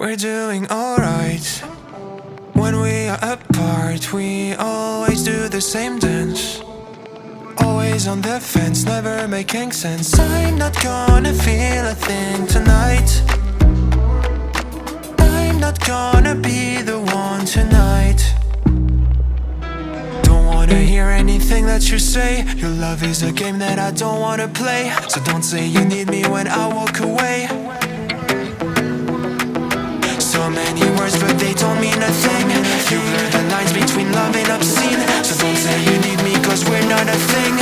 We're doing alright. When we are apart, we always do the same dance. Always on the fence, never making sense. I'm not gonna feel a thing tonight. I'm not gonna be the one tonight. Don't wanna hear anything that you say. Your love is a game that I don't wanna play. So don't say you need me when I walk away. So many words but they don't mean a thing. You blur the lines between love and obscene. So don't say you need me cause we're not a thing.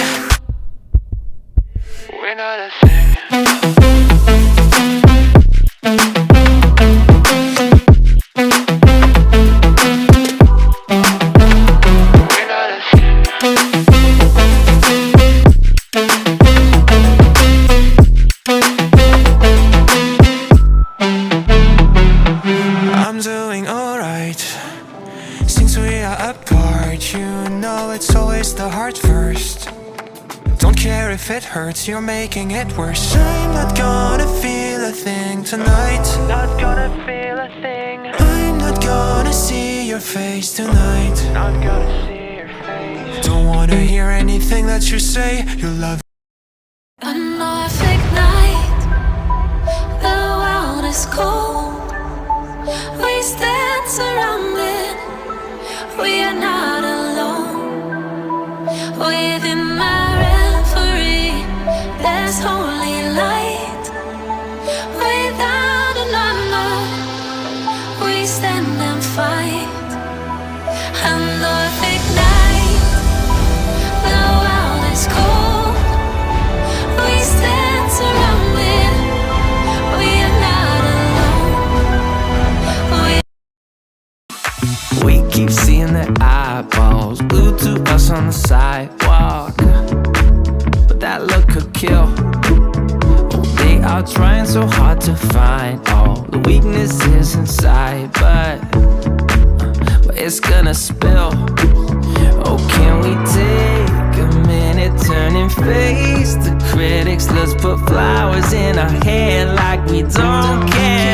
We're not a thing. If it hurts, you're making it worse. I'm not gonna feel a thing tonight. Not gonna feel a thing. I'm not gonna see your face tonight. Not gonna see your face. Don't wanna hear anything that you say. You love an perfect night. The world is cold. We stand surrounded. We are not alone. Within my there's holy light. Without a number, we stand and fight. And the big night, the world is cold. We stand surrounded. We are not alone. We keep seeing the eyeballs glued to us on the sidewalk. That look could kill. They are trying so hard to find all the weaknesses inside, but it's gonna spill. Oh, can we take a minute, turn and face the critics? Let's put flowers in our hair like we don't care.